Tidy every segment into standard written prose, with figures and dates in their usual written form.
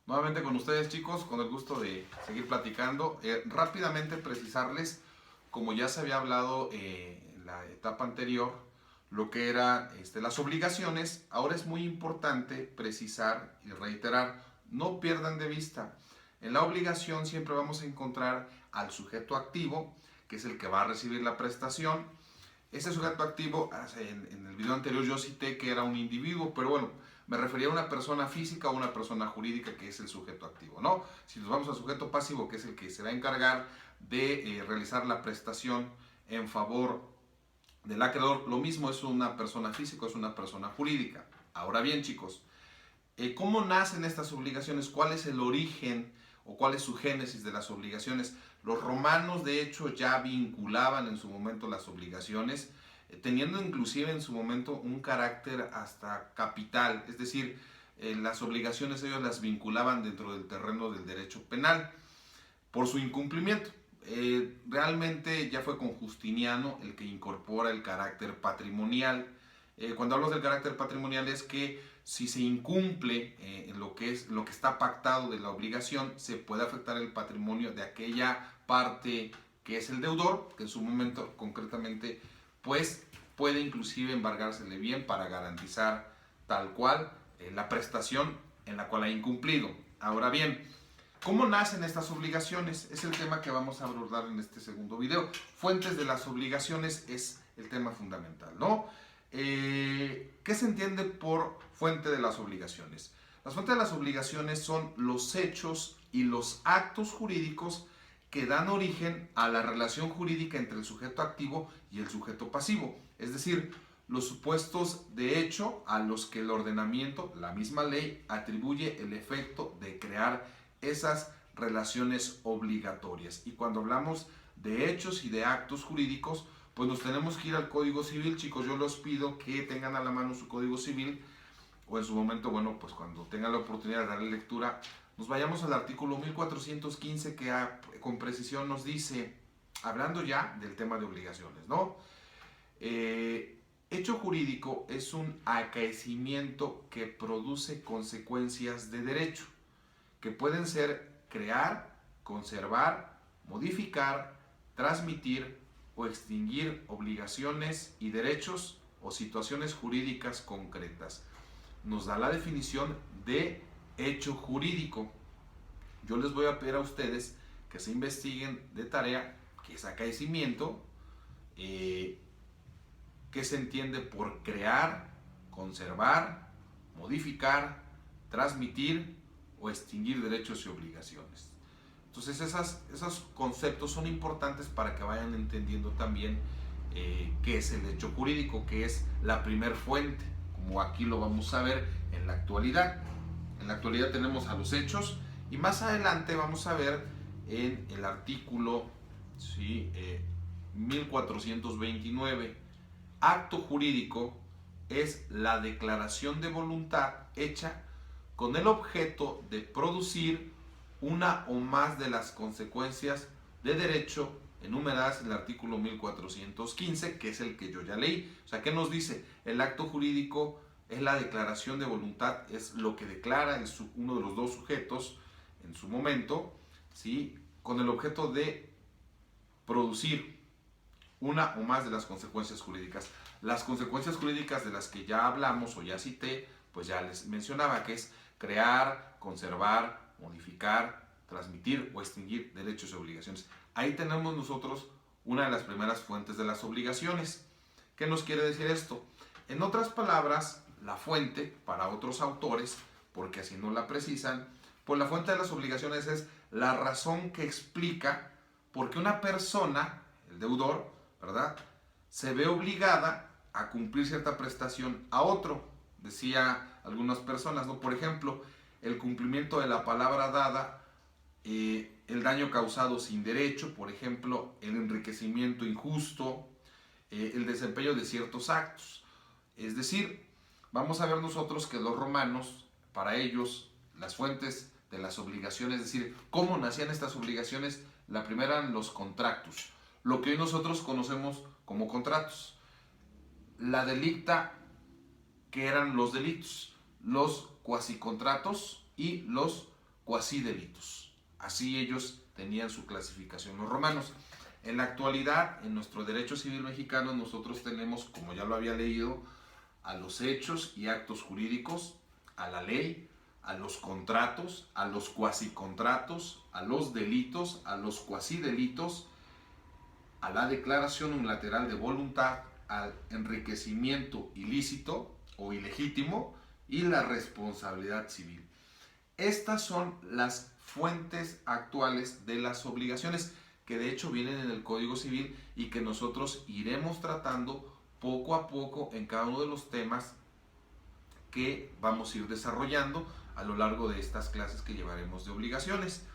Nuevamente con ustedes, chicos, con el gusto de seguir platicando. Rápidamente precisarles, como ya se había hablado en la etapa anterior, lo que eran las obligaciones. Ahora es muy importante precisar y reiterar, no pierdan de vista. En la obligación siempre vamos a encontrar al sujeto activo, que es el que va a recibir la prestación. Ese sujeto activo, en el video anterior yo cité que era un individuo, pero bueno, me refería a una persona física o una persona jurídica que es el sujeto activo, ¿no? Si nos vamos al sujeto pasivo, que es el que se va a encargar de realizar la prestación en favor del acreedor, lo mismo es una persona física o es una persona jurídica. Ahora bien, chicos, ¿cómo nacen estas obligaciones? ¿Cuál es el origen o cuál es su génesis de las obligaciones? Los romanos, de hecho, ya vinculaban en su momento las obligaciones, teniendo inclusive en su momento un carácter hasta capital, es decir, las obligaciones ellos las vinculaban dentro del terreno del derecho penal por su incumplimiento. Realmente ya fue con Justiniano el que incorpora el carácter patrimonial. Cuando hablo del carácter patrimonial es que si se incumple lo que está pactado de la obligación, se puede afectar el patrimonio de aquella parte que es el deudor, que en su momento concretamente pues puede inclusive embargársele bien para garantizar tal cual la prestación en la cual ha incumplido. Ahora bien, ¿cómo nacen estas obligaciones? Es el tema que vamos a abordar en este segundo video. Fuentes de las obligaciones es el tema fundamental, ¿no? ¿Qué se entiende por fuente de las obligaciones? Las fuentes de las obligaciones son los hechos y los actos jurídicos que dan origen a la relación jurídica entre el sujeto activo y el sujeto pasivo. Es decir, los supuestos de hecho a los que el ordenamiento, la misma ley, atribuye el efecto de crear esas relaciones obligatorias. Y cuando hablamos de hechos y de actos jurídicos, pues nos tenemos que ir al Código Civil, chicos. Yo los pido que tengan a la mano su Código Civil, o en su momento, bueno, pues cuando tengan la oportunidad de darle lectura, nos vayamos al artículo 1415 que con precisión nos dice, hablando ya del tema de obligaciones, ¿no? Hecho jurídico es un acaecimiento que produce consecuencias de derecho, que pueden ser crear, conservar, modificar, transmitir o extinguir obligaciones y derechos o situaciones jurídicas concretas. Nos da la definición de hecho jurídico. Yo les voy a pedir a ustedes que se investiguen de tarea qué es acaecimiento, qué se entiende por crear, conservar, modificar, transmitir o extinguir derechos y obligaciones. Entonces esos conceptos son importantes para que vayan entendiendo también qué es el hecho jurídico, qué es la primer fuente, como aquí lo vamos a ver en la actualidad. En la actualidad tenemos a los hechos y más adelante vamos a ver en el artículo 1429, acto jurídico es la declaración de voluntad hecha con el objeto de producir una o más de las consecuencias de derecho enumeradas en el artículo 1415, que es el que yo ya leí. O sea, ¿qué nos dice? El acto jurídico es la declaración de voluntad, es lo que declara uno de los dos sujetos en su momento, ¿sí? Con el objeto de producir una o más de las consecuencias jurídicas. Las consecuencias jurídicas de las que ya hablamos o ya cité, pues ya les mencionaba, que es crear, conservar, modificar, transmitir o extinguir derechos y obligaciones. Ahí tenemos nosotros una de las primeras fuentes de las obligaciones. ¿Qué nos quiere decir esto? En otras palabras, la fuente, para otros autores, porque así no la precisan, pues la fuente de las obligaciones es la razón que explica por qué una persona, el deudor, ¿verdad?, se ve obligada a cumplir cierta prestación a otro. Decía algunas personas, ¿no? Por ejemplo, el cumplimiento de la palabra dada, el daño causado sin derecho, por ejemplo, el enriquecimiento injusto, el desempeño de ciertos actos. Es decir, vamos a ver nosotros que los romanos, para ellos, las fuentes de las obligaciones, es decir, cómo nacían estas obligaciones, la primera eran los contractus, lo que hoy nosotros conocemos como contratos. La delicta, que eran los delitos, los cuasicontratos y los cuasi delitos. Así ellos tenían su clasificación los romanos. En la actualidad, en nuestro derecho civil mexicano, nosotros tenemos, como ya lo había leído, a los hechos y actos jurídicos, a la ley, a los contratos, a los cuasicontratos, a los delitos, a los cuasidelitos, a la declaración unilateral de voluntad, al enriquecimiento ilícito o ilegítimo y la responsabilidad civil. Estas son las fuentes actuales de las obligaciones que de hecho vienen en el Código Civil y que nosotros iremos tratando poco a poco en cada uno de los temas que vamos a ir desarrollando a lo largo de estas clases que llevaremos de obligaciones.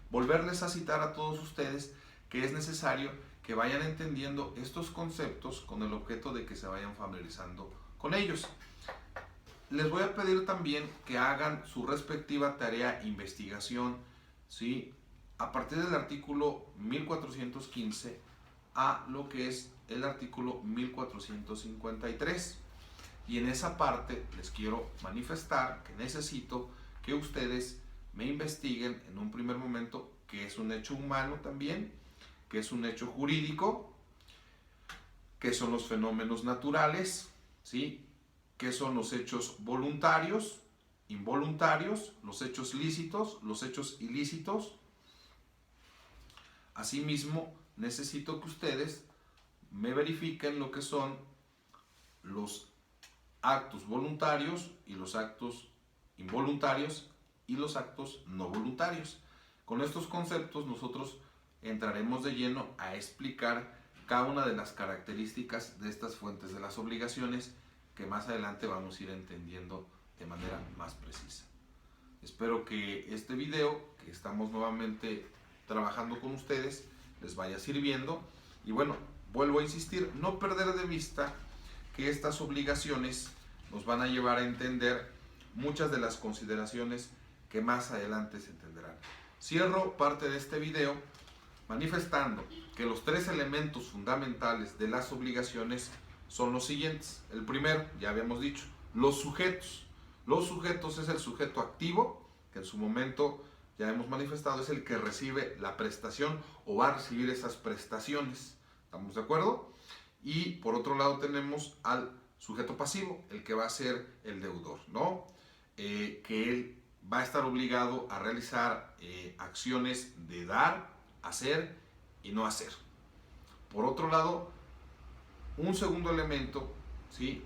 Volverles a citar a todos ustedes que es necesario que vayan entendiendo estos conceptos con el objeto de que se vayan familiarizando con ellos. Les voy a pedir también que hagan su respectiva tarea investigación, ¿sí? A partir del artículo 1415 a lo que es el artículo 1453. Y en esa parte les quiero manifestar que necesito que ustedes me investiguen en un primer momento qué es un hecho humano también, qué es un hecho jurídico, qué son los fenómenos naturales, ¿sí? Qué son los hechos voluntarios, involuntarios, los hechos lícitos, los hechos ilícitos. Asimismo, necesito que ustedes me verifiquen lo que son los actos voluntarios y los actos involuntarios y los actos no voluntarios. Con estos conceptos nosotros entraremos de lleno a explicar cada una de las características de estas fuentes de las obligaciones que más adelante vamos a ir entendiendo de manera más precisa. Espero que este video que estamos nuevamente trabajando con ustedes les vaya sirviendo y bueno, vuelvo a insistir, no perder de vista que estas obligaciones nos van a llevar a entender muchas de las consideraciones que más adelante se entenderán. Cierro parte de este video manifestando que los tres elementos fundamentales de las obligaciones son los siguientes. El primero, ya habíamos dicho, los sujetos. Los sujetos es el sujeto activo, que en su momento ya hemos manifestado, es el que recibe la prestación o va a recibir esas prestaciones. ¿Estamos de acuerdo? Y por otro lado tenemos al sujeto pasivo, el que va a ser el deudor, ¿no? Que él va a estar obligado a realizar acciones de dar, hacer y no hacer. Por otro lado, un segundo elemento, ¿sí?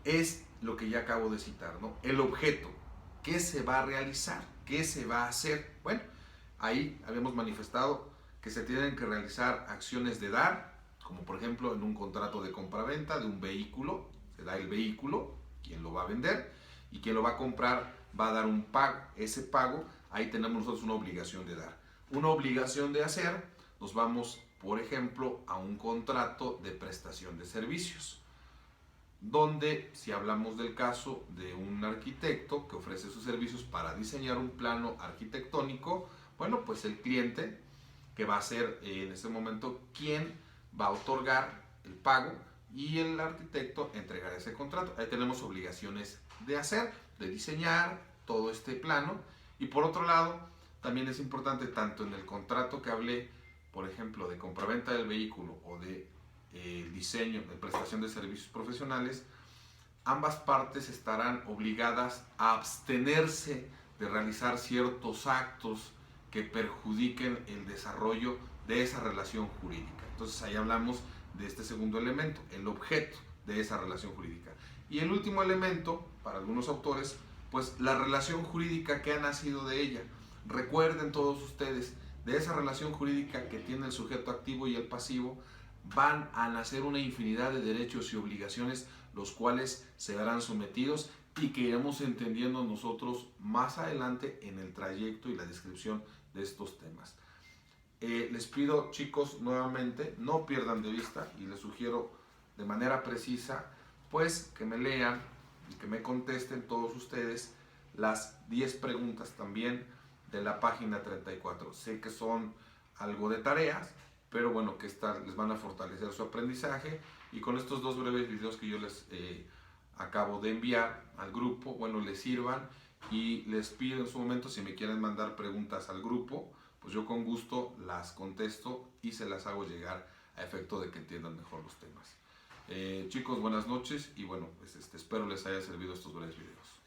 Es lo que ya acabo de citar, ¿no? El objeto. ¿Qué se va a realizar? ¿Qué se va a hacer? Bueno, ahí habíamos manifestado que se tienen que realizar acciones de dar, como por ejemplo en un contrato de compraventa de un vehículo, se da el vehículo, quien lo va a vender, y quien lo va a comprar va a dar un pago. Ese pago, ahí tenemos nosotros una obligación de dar. Una obligación de hacer, nos vamos, por ejemplo, a un contrato de prestación de servicios, donde si hablamos del caso de un arquitecto que ofrece sus servicios para diseñar un plano arquitectónico, bueno, pues el cliente que va a ser en ese momento quien va a otorgar el pago y el arquitecto entregará ese contrato. Ahí tenemos obligaciones de hacer, de diseñar todo este plano. Y por otro lado, también es importante tanto en el contrato que hablé, por ejemplo, de compraventa del vehículo o de diseño, de prestación de servicios profesionales, ambas partes estarán obligadas a abstenerse de realizar ciertos actos que perjudiquen el desarrollo de esa relación jurídica. Entonces ahí hablamos de este segundo elemento, el objeto de esa relación jurídica. Y el último elemento, para algunos autores, pues la relación jurídica que ha nacido de ella. Recuerden todos ustedes, de esa relación jurídica que tiene el sujeto activo y el pasivo, van a nacer una infinidad de derechos y obligaciones, los cuales se verán sometidos y que iremos entendiendo nosotros más adelante en el trayecto y la descripción de estos temas. Les pido, chicos, nuevamente, no pierdan de vista y les sugiero de manera precisa, pues que me lean y que me contesten todos ustedes las 10 preguntas también de la página 34. Sé que son algo de tareas, pero bueno, que les van a fortalecer su aprendizaje y con estos 2 breves videos que yo les acabo de enviar al grupo, bueno, les sirvan y les pido en su momento si me quieren mandar preguntas al grupo, pues yo con gusto las contesto y se las hago llegar a efecto de que entiendan mejor los temas. Chicos, buenas noches y bueno, pues espero les haya servido estos breves videos.